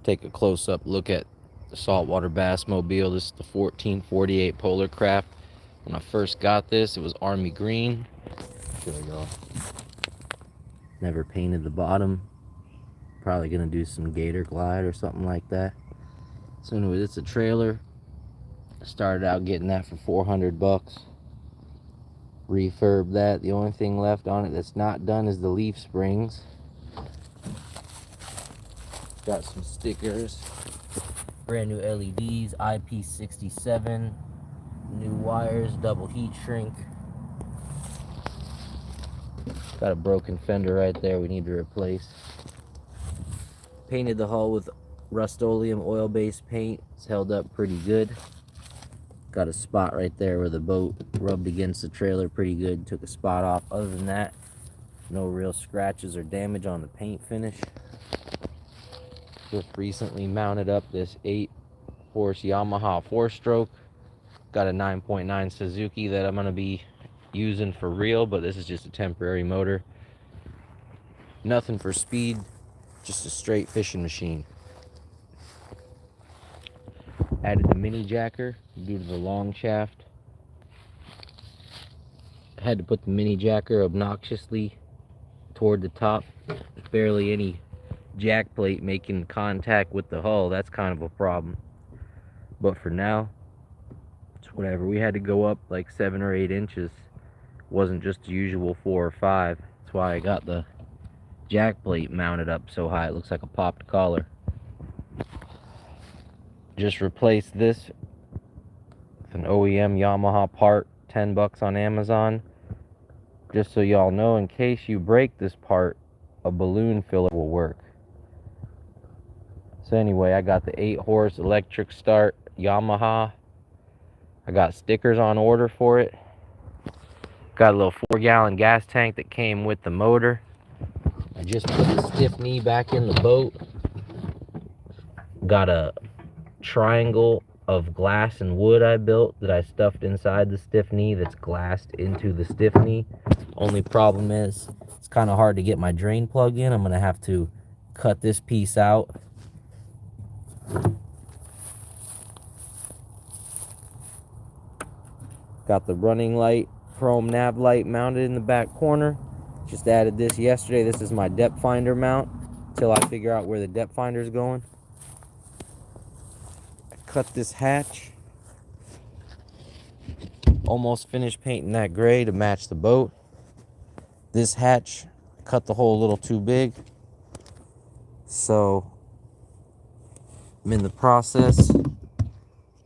Take a close-up look at the saltwater bass mobile. This is the 1448 Polar Craft. When I first got this, it was army green. Show y'all. Never painted the bottom. Probably gonna do some gator glide or something like that. So anyways, it's a trailer. I started out getting that for 400 bucks. Refurb that. The only thing left on it that's not done is the leaf springs. Got some stickers. Brand new LEDs, IP67, new wires, double heat shrink. Got a broken fender right there we need to replace. Painted the hull with Rust-Oleum oil-based paint. It's held up pretty good. Got a spot right there where the boat rubbed against the trailer pretty good. Took a spot off. Other than that, no real scratches or damage on the paint finish. Just recently mounted up this 8-horse Yamaha 4-stroke. Got a 9.9 Suzuki that I'm going to be using for real, but this is just a temporary motor. Nothing for speed, just a straight fishing machine. Added the mini jacker due to the long shaft. Had to put the mini jacker obnoxiously toward the top. There's barely any jack plate making contact with the hull. That's kind of a problem, but for now it's whatever. We had to go up like 7 or 8 inches. Wasn't just the usual 4 or 5. That's why I got the jack plate mounted up so high it looks like a popped collar. Just replaced this with an OEM Yamaha part, 10 bucks on Amazon. Just so y'all know, in case you break this part, a balloon filler will work. So anyway, I got the 8-horse electric start Yamaha. I got stickers on order for it. Got a little 4-gallon gas tank that came with the motor. I just put the stiff knee back in the boat. Got a triangle of glass and wood I built that I stuffed inside the stiff knee that's glassed into the stiff knee. Only problem is it's kind of hard to get my drain plug in. I'm going to have to cut this piece out. Got the running light, chrome nav light mounted in the back corner. Just added this yesterday. This is my depth finder mount until I figure out where the depth finder is going. I cut this hatch. Almost finished painting that gray to match the boat. This hatch, cut the hole a little too big, so I'm in the process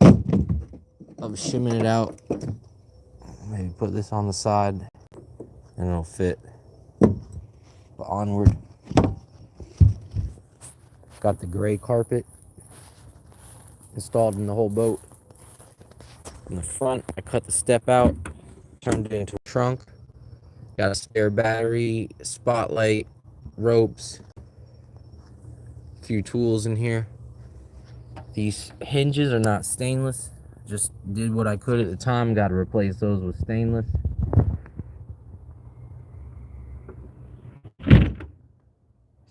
of shimming it out. Maybe put this on the side and it'll fit. But onward. Got the gray carpet installed in the whole boat. In the front, I cut the step out, turned it into a trunk. Got a spare battery, spotlight, ropes, a few tools in here. These hinges are not stainless. Just did what I could at the time. Got to replace those with stainless.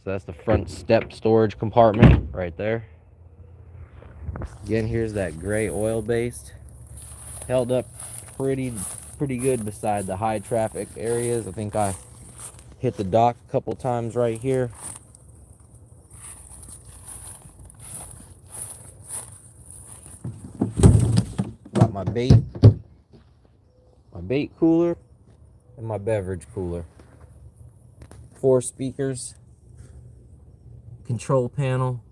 So that's the front step storage compartment right there. Again, here's that gray oil-based. Held up pretty good beside the high traffic areas. I think I hit the dock a couple times right here. Got my bait cooler and my beverage cooler. 4 speakers, control panel.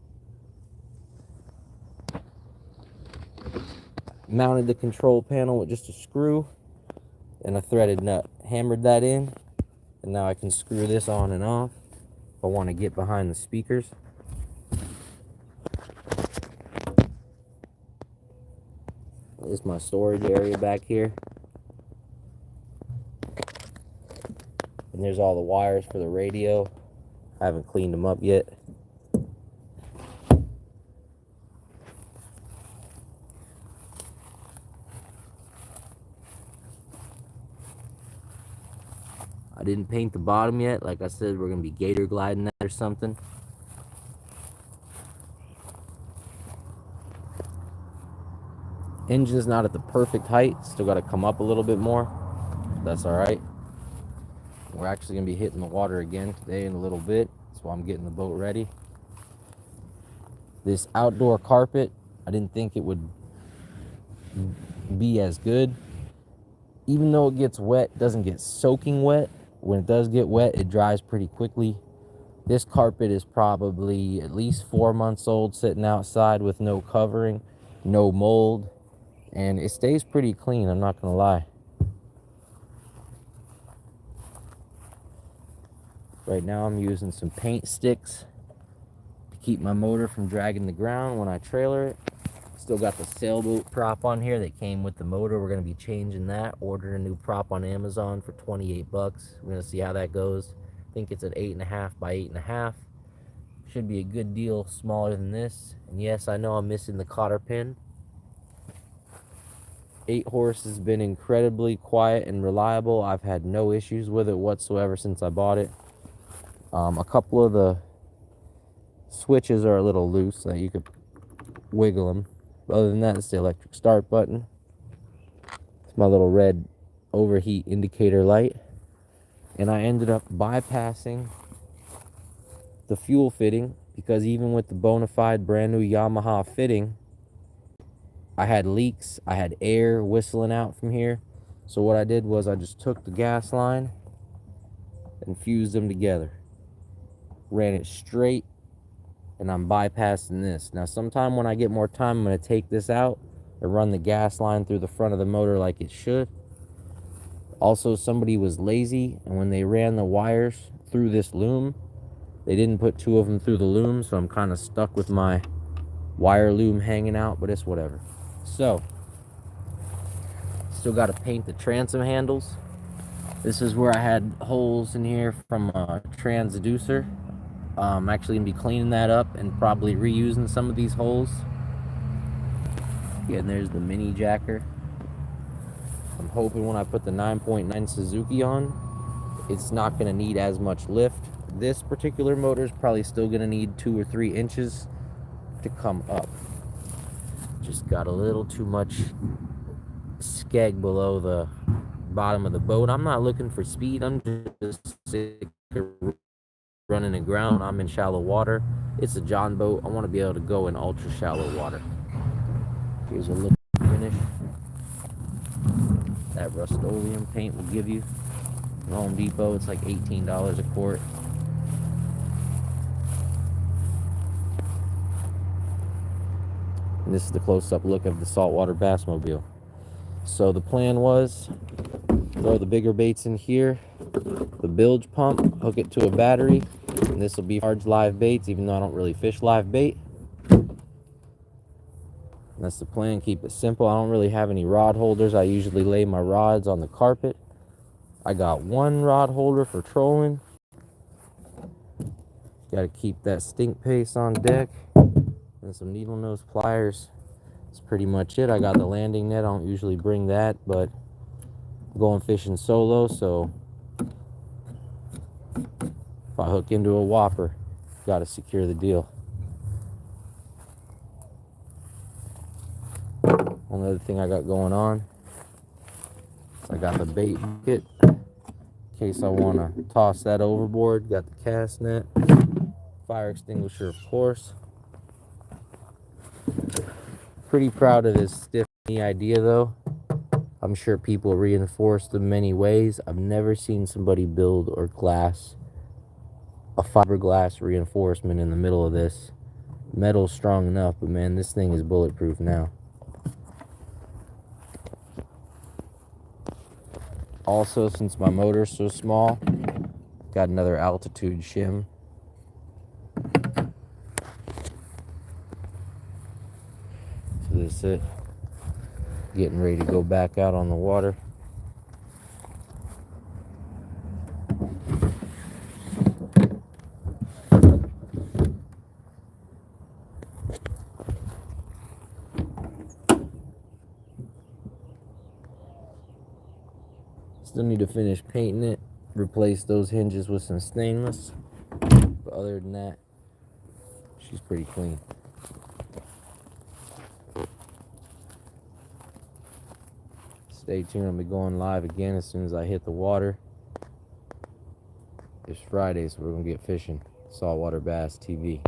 Mounted the control panel with just a screw and a threaded nut. Hammered that in, and now I can screw this on and off if I want to get behind the speakers. This is my storage area back here. And there's all the wires for the radio. I haven't cleaned them up yet. I didn't paint the bottom yet. Like I said, we're going to be gator gliding that or something. Engine's not at the perfect height. Still got to come up a little bit more. That's all right. We're actually going to be hitting the water again today in a little bit. That's why I'm getting the boat ready. This outdoor carpet, I didn't think it would be as good. Even though it gets wet, it doesn't get soaking wet. When it does get wet, it dries pretty quickly. This carpet is probably at least 4 months old, sitting outside with no covering, no mold, and it stays pretty clean, I'm not gonna lie. Right now I'm using some paint sticks to keep my motor from dragging the ground when I trailer it. Still got the sailboat prop on here that came with the motor. We're going to be changing that. Ordered a new prop on Amazon for 28 bucks. We're going to see how that goes. I think it's at 8.5 by 8.5. Should be a good deal, smaller than this. And yes, I know I'm missing the cotter pin. 8 horse has been incredibly quiet and reliable. I've had no issues with it whatsoever since I bought it. A couple of the switches are a little loose, so you could wiggle them. Other than that, it's the electric start button. It's my little red overheat indicator light. And I ended up bypassing the fuel fitting because even with the bona fide brand new Yamaha fitting, I had leaks. I had air whistling out from here. So what I did was I just took the gas line and fused them together. Ran it straight, and I'm bypassing this. Now sometime when I get more time, I'm going to take this out and run the gas line through the front of the motor like it should. Also, somebody was lazy, and when they ran the wires through this loom, they didn't put 2 of them through the loom, so I'm kind of stuck with my wire loom hanging out, but it's whatever. So, still got to paint the transom handles. This is where I had holes in here from a transducer. I'm actually going to be cleaning that up and probably reusing some of these holes. Yeah, and there's the mini jacker. I'm hoping when I put the 9.9 Suzuki on, it's not going to need as much lift. This particular motor is probably still going to need 2 or 3 inches to come up. Just got a little too much skeg below the bottom of the boat. I'm not looking for speed. I'm just sick of running aground. I'm in shallow water. It's a John boat. I want to be able to go in ultra shallow water. Here's a look finish. That Rust-Oleum paint will give you at Home Depot. It's like $18 a quart. And this is the close-up look of the saltwater bass mobile. So the plan was throw the bigger baits in here, the bilge pump, hook it to a battery, and this will be large live baits, even though I don't really fish live bait. And that's the plan. Keep it simple. I don't really have any rod holders. I usually lay my rods on the carpet. I got 1 rod holder for trolling. Got to keep that stink paste on deck and some needle nose pliers. That's pretty much it. I got the landing net. I don't usually bring that, but I'm going fishing solo, so if I hook into a whopper, got to secure the deal. One other thing I got going on is I got the bait bucket in case I want to toss that overboard. Got the cast net, fire extinguisher, of course. Pretty proud of this stiff knee idea, though. I'm sure people reinforce them many ways. I've never seen somebody build or glass a fiberglass reinforcement in the middle of this. Metal's strong enough, but man, this thing is bulletproof now. Also, since my motor's so small, got another altitude shim. So this is it. Getting ready to go back out on the water. Still need to finish painting it, replace those hinges with some stainless. But other than that, she's pretty clean. Stay tuned. I'll be going live again as soon as I hit the water. It's Friday, so we're gonna get fishing. SaltWaterBassTv.